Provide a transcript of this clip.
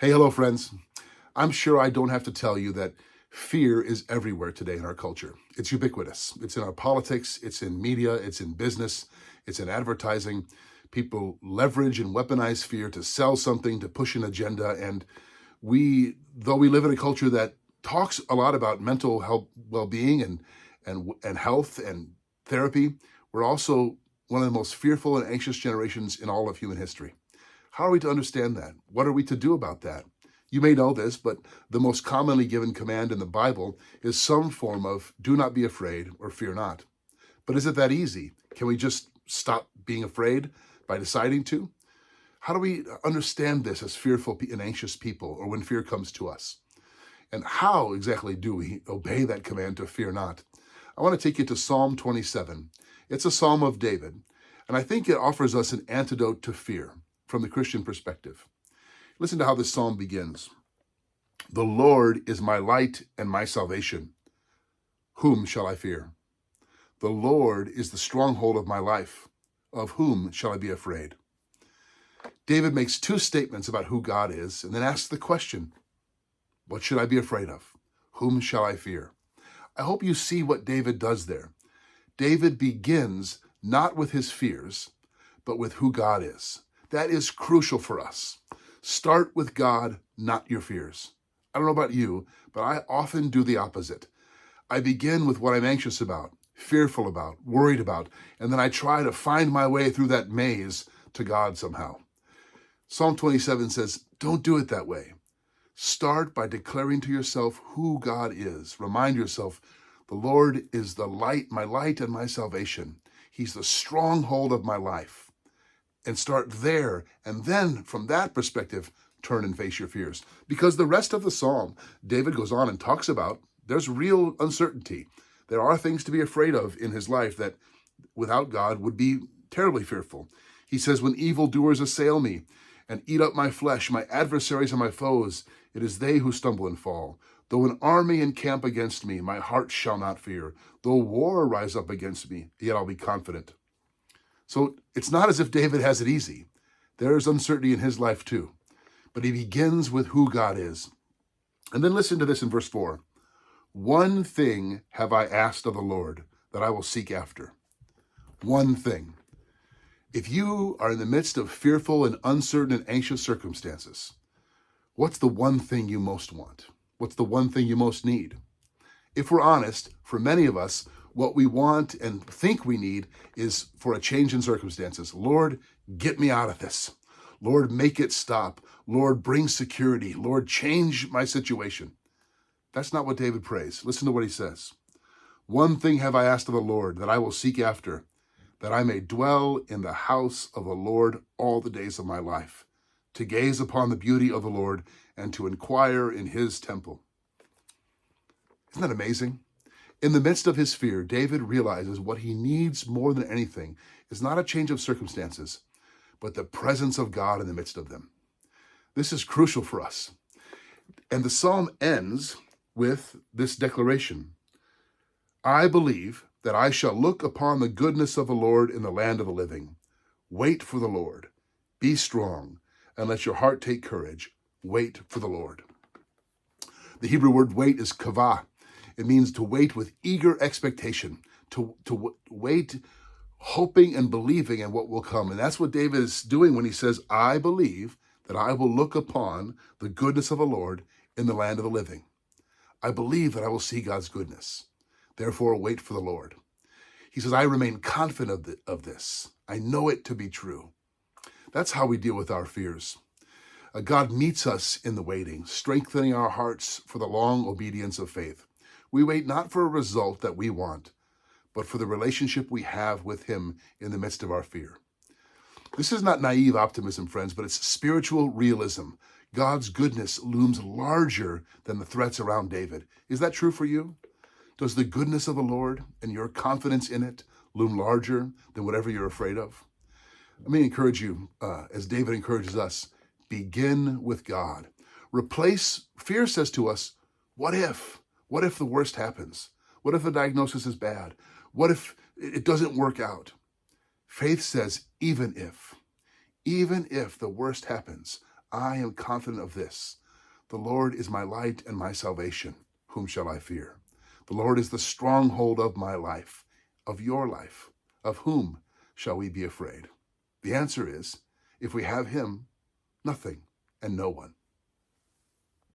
Hey, hello, friends. I'm sure I don't have to tell you that fear is everywhere today in our culture. It's ubiquitous. It's in our politics, it's in media, it's in business, it's in advertising. People leverage and weaponize fear to sell something, to push an agenda. And though we live in a culture that talks a lot about mental health, well-being, and health and therapy, we're also one of the most fearful and anxious generations in all of human history. How are we to understand that? What are we to do about that? You may know this, but the most commonly given command in the Bible is some form of do not be afraid or fear not. But is it that easy? Can we just stop being afraid by deciding to? How do we understand this as fearful and anxious people, or when fear comes to us? And how exactly do we obey that command to fear not? I want to take you to Psalm 27. It's a psalm of David, and I think it offers us an antidote to fear from the Christian perspective. Listen to how this psalm begins. The Lord is my light and my salvation. Whom shall I fear? The Lord is the stronghold of my life. Of whom shall I be afraid? David makes two statements about who God is and then asks the question, what should I be afraid of? Whom shall I fear? I hope you see what David does there. David begins not with his fears, but with who God is. That is crucial for us. Start with God, not your fears. I don't know about you, but I often do the opposite. I begin with what I'm anxious about, fearful about, worried about, and then I try to find my way through that maze to God somehow. Psalm 27 says, don't do it that way. Start by declaring to yourself who God is. Remind yourself, the Lord is the light, my light and my salvation. He's the stronghold of my life. And start there, and then from that perspective, turn and face your fears. Because the rest of the psalm, David goes on and talks about, there's real uncertainty. There are things to be afraid of in his life that without God would be terribly fearful. He says, when evildoers assail me and eat up my flesh, my adversaries and my foes, it is they who stumble and fall. Though an army encamp against me, my heart shall not fear. Though war rise up against me, yet I'll be confident. So it's not as if David has it easy. There's uncertainty in his life too. But he begins with who God is. And then listen to this in verse 4. One thing have I asked of the Lord that I will seek after. One thing. If you are in the midst of fearful and uncertain and anxious circumstances, what's the one thing you most want? What's the one thing you most need? If we're honest, for many of us, what we want and think we need is for a change in circumstances. Lord, get me out of this. Lord, make it stop. Lord, bring security. Lord, change my situation. That's not what David prays. Listen to what he says. One thing have I asked of the Lord that I will seek after, that I may dwell in the house of the Lord all the days of my life, to gaze upon the beauty of the Lord and to inquire in his temple. Isn't that amazing? In the midst of his fear, David realizes what he needs more than anything is not a change of circumstances, but the presence of God in the midst of them. This is crucial for us. And the psalm ends with this declaration. I believe that I shall look upon the goodness of the Lord in the land of the living. Wait for the Lord. Be strong, and let your heart take courage. Wait for the Lord. The Hebrew word wait is kavah. It means to wait with eager expectation, to wait hoping and believing in what will come. And that's what David is doing when he says, I believe that I will look upon the goodness of the Lord in the land of the living. I believe that I will see God's goodness. Therefore, wait for the Lord. He says, I remain confident of this. I know it to be true. That's how we deal with our fears. God meets us in the waiting, strengthening our hearts for the long obedience of faith. We wait not for a result that we want, but for the relationship we have with him in the midst of our fear. This is not naive optimism, friends, but it's spiritual realism. God's goodness looms larger than the threats around David. Is that true for you? Does the goodness of the Lord and your confidence in it loom larger than whatever you're afraid of? Let me encourage you, as David encourages us, begin with God. Replace, fear says to us, what if? What if the worst happens? What if the diagnosis is bad? What if it doesn't work out? Faith says, even if the worst happens, I am confident of this. The Lord is my light and my salvation. Whom shall I fear? The Lord is the stronghold of my life, of your life. Of whom shall we be afraid? The answer is, if we have him, nothing and no one